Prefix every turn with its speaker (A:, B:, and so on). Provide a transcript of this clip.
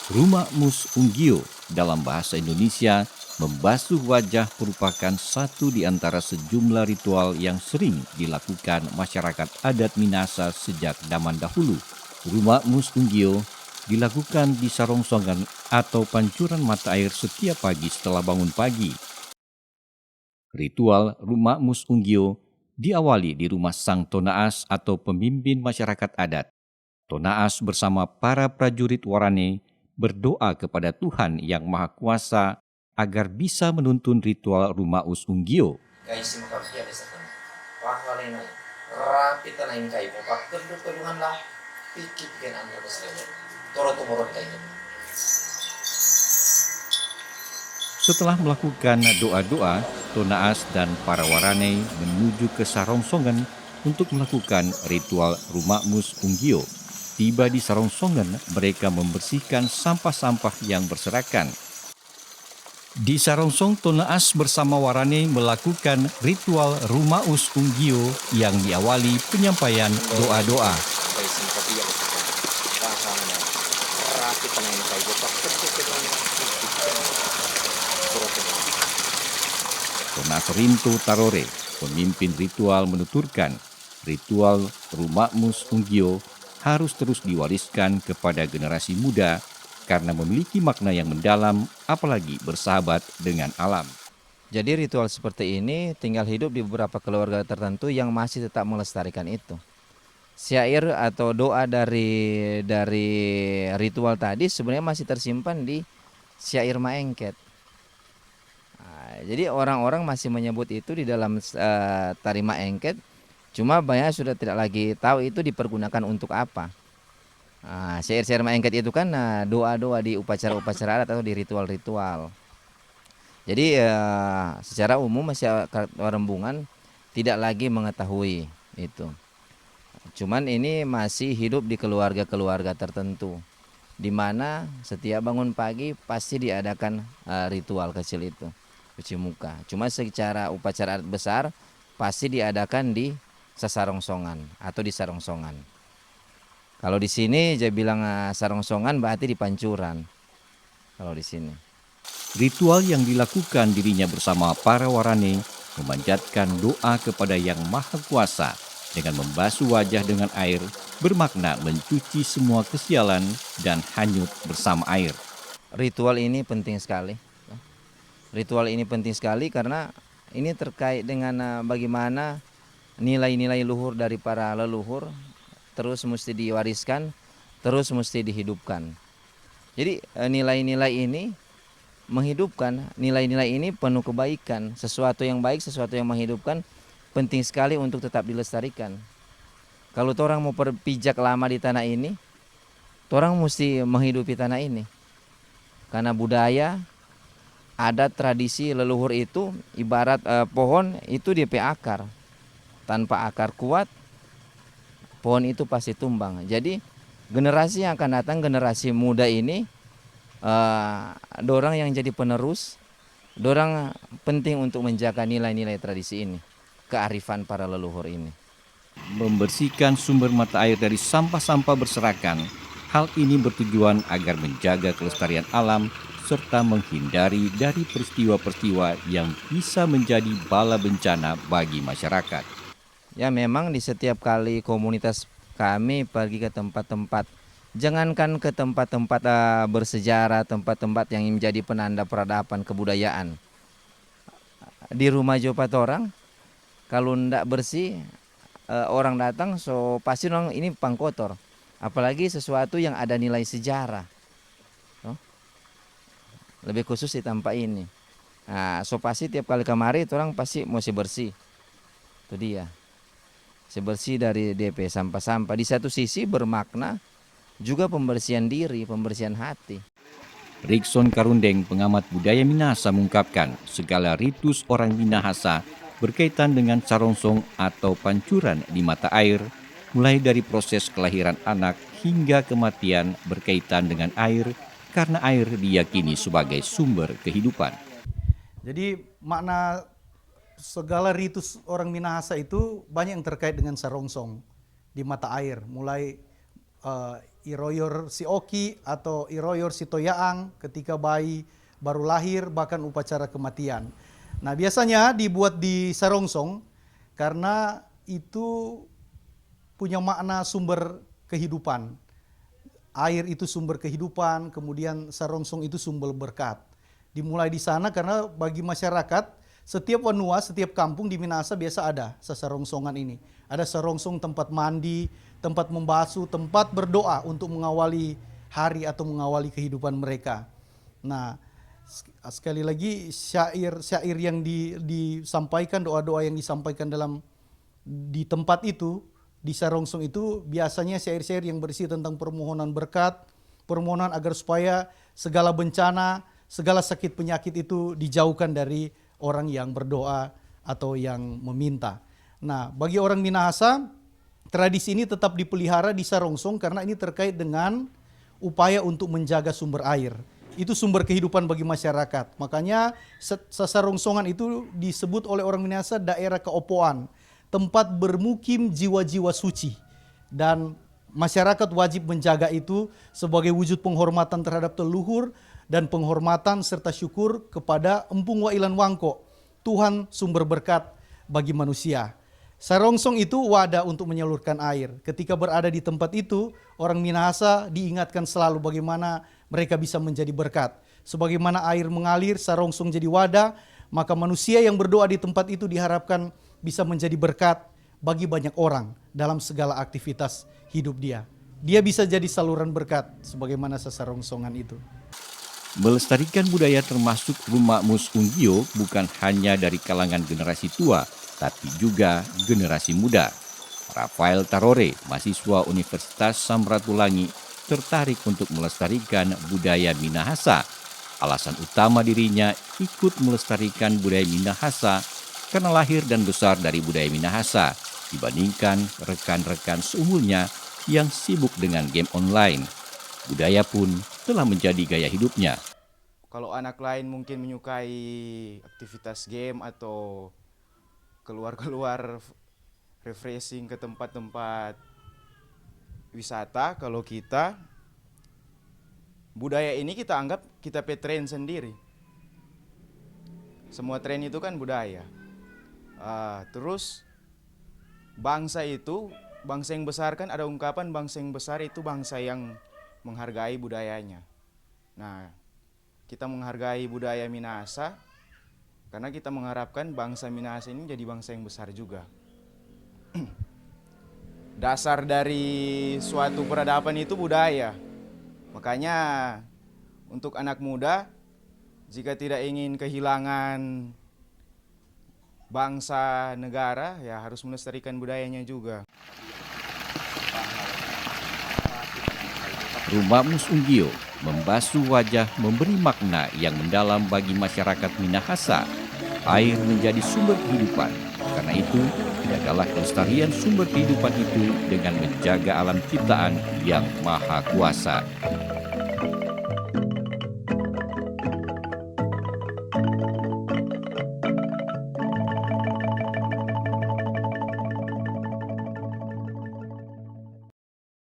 A: Rumah Mus Unggio dalam bahasa Indonesia, membasuh wajah merupakan satu di antara sejumlah ritual yang sering dilakukan masyarakat adat Minasa sejak zaman dahulu. Rumah Mus Unggio dilakukan di sarongsongan atau pancuran mata air setiap pagi setelah bangun pagi. Ritual Rumah Mus Unggio diawali di rumah Sang Tonaas atau pemimpin masyarakat adat. Tonaas bersama para prajurit Warane berdoa kepada Tuhan yang Maha Kuasa agar bisa menuntun ritual Rumah Us Unggio. Setelah melakukan doa-doa, Tonaas dan para Warane menuju ke sarongsongan untuk melakukan ritual Rumah Mus Unggio. Tiba di sarongsongan, mereka membersihkan sampah-sampah yang berserakan. Di sarongsong, Tonaas bersama Warane melakukan ritual Rumah Us Unggio yang diawali penyampaian doa-doa. Tonaas Rinto Tarore, pemimpin ritual, menuturkan ritual Rumah Mus Unggio harus terus diwariskan kepada generasi muda karena memiliki makna yang mendalam, apalagi bersahabat dengan alam.
B: Jadi ritual seperti ini tinggal hidup di beberapa keluarga tertentu yang masih tetap melestarikan itu. Syair atau doa dari ritual tadi sebenarnya masih tersimpan di syair Maengket. Jadi orang-orang masih menyebut itu di dalam tari Maengket. Cuma banyak sudah tidak lagi tahu itu dipergunakan untuk apa. Syair-syair Maengket itu kan doa-doa di upacara-upacara adat atau di ritual-ritual. Jadi secara umum masyarakat Warembungan tidak lagi mengetahui itu. Cuman ini masih hidup di keluarga-keluarga tertentu, di mana setiap bangun pagi pasti diadakan ritual kecil itu, cuci muka. Cuma secara upacara adat besar pasti diadakan di sasarongsongan atau di sarongsongan. Kalau di sini saya bilang sarongsongan berarti di pancuran. Kalau di sini.
A: Ritual yang dilakukan dirinya bersama para Warane memanjatkan doa kepada Yang Maha Kuasa dengan membasuh wajah dengan air, bermakna mencuci semua kesialan dan hanyut bersama air.
B: Ritual ini penting sekali. Ritual ini penting sekali karena ini terkait dengan bagaimana nilai-nilai luhur dari para leluhur terus mesti diwariskan, terus mesti dihidupkan. Jadi nilai-nilai ini menghidupkan, nilai-nilai ini penuh kebaikan, sesuatu yang baik, sesuatu yang menghidupkan, penting sekali untuk tetap dilestarikan. Kalau orang mau berpijak lama di tanah ini, orang mesti menghidupi tanah ini. Karena budaya, adat, tradisi leluhur itu ibarat pohon itu dia pe akar. Tanpa akar kuat, pohon itu pasti tumbang. Jadi generasi yang akan datang, generasi muda ini, dorang yang jadi penerus, dorang penting untuk menjaga nilai-nilai tradisi ini, kearifan para leluhur ini.
A: Membersihkan sumber mata air dari sampah-sampah berserakan, hal ini bertujuan agar menjaga kelestarian alam serta menghindari dari peristiwa-peristiwa yang bisa menjadi bala bencana bagi masyarakat.
B: Ya memang di setiap kali komunitas kami pergi ke tempat-tempat, jangankan ke tempat-tempat bersejarah, tempat-tempat yang menjadi penanda peradaban kebudayaan. Di rumah jopat orang, kalau ndak bersih, orang datang so pasti orang ini pangkotor. Apalagi sesuatu yang ada nilai sejarah. Lebih khusus di tempat ini. So pasti tiap kali kemari orang pasti mesti bersih. Itu dia. sebersih dari DP sampah-sampah. Di satu sisi bermakna juga pembersihan diri, pembersihan hati.
A: Rikson Karundeng, pengamat budaya Minahasa, mengungkapkan segala ritus orang Minahasa berkaitan dengan sarongsong atau pancuran di mata air, mulai dari proses kelahiran anak hingga kematian berkaitan dengan air, karena air diyakini sebagai sumber kehidupan.
C: Jadi makna segala ritus orang Minahasa itu banyak yang terkait dengan sarongsong di mata air, mulai iroyor si Oki atau iroyor si Toyaang ketika bayi baru lahir, bahkan upacara kematian. Nah, biasanya dibuat di sarongsong karena itu punya makna sumber kehidupan. Air itu sumber kehidupan, kemudian sarongsong itu sumber berkat. Dimulai di sana karena bagi masyarakat, setiap wanua, setiap kampung di Minahasa biasa ada sarongsongan ini. Ada sarongsong tempat mandi, tempat membasuh, tempat berdoa untuk mengawali hari atau mengawali kehidupan mereka. Nah, sekali lagi syair yang disampaikan, doa-doa yang disampaikan di tempat itu, di sarongsong itu biasanya syair-syair yang berisi tentang permohonan berkat, permohonan agar supaya segala bencana, segala sakit penyakit itu dijauhkan dari orang yang berdoa atau yang meminta. Nah, bagi orang Minahasa, tradisi ini tetap dipelihara di sarongsong karena ini terkait dengan upaya untuk menjaga sumber air. Itu sumber kehidupan bagi masyarakat. Makanya sarongsongan itu disebut oleh orang Minahasa daerah keopoan, tempat bermukim jiwa-jiwa suci. Dan masyarakat wajib menjaga itu sebagai wujud penghormatan terhadap leluhur dan penghormatan serta syukur kepada Empung Wailan Wangko, Tuhan sumber berkat bagi manusia. Sarongsong itu wadah untuk menyalurkan air. Ketika berada di tempat itu, orang Minahasa diingatkan selalu bagaimana mereka bisa menjadi berkat. Sebagaimana air mengalir, sarongsong jadi wadah, maka manusia yang berdoa di tempat itu diharapkan bisa menjadi berkat bagi banyak orang dalam segala aktivitas hidup dia. Dia bisa jadi saluran berkat sebagaimana sarongsongan itu.
A: Melestarikan budaya termasuk Rumah Mus Unggio bukan hanya dari kalangan generasi tua, tapi juga generasi muda. Rafael Tarore, mahasiswa Universitas Samratulangi, tertarik untuk melestarikan budaya Minahasa. Alasan utama dirinya ikut melestarikan budaya Minahasa karena lahir dan besar dari budaya Minahasa dibandingkan rekan-rekan seumurnya yang sibuk dengan game online. Budaya pun telah menjadi gaya hidupnya.
D: Kalau anak lain mungkin menyukai aktivitas game atau keluar-keluar refreshing ke tempat-tempat wisata, kalau kita budaya ini kita anggap kita tren sendiri. Semua tren itu kan budaya. Terus bangsa yang besar kan ada ungkapan bangsa yang besar itu bangsa yang menghargai budayanya. Nah, kita menghargai budaya Minahasa karena kita mengharapkan bangsa Minahasa ini jadi bangsa yang besar juga. Dasar dari suatu peradaban itu budaya. Makanya untuk anak muda, jika tidak ingin kehilangan bangsa negara, ya harus melestarikan budayanya juga.
A: Rumah Mus Unggio membasuh wajah memberi makna yang mendalam bagi masyarakat Minahasa. Air menjadi sumber kehidupan. Karena itu, jagalah kelestarian sumber kehidupan itu dengan menjaga alam ciptaan yang maha kuasa.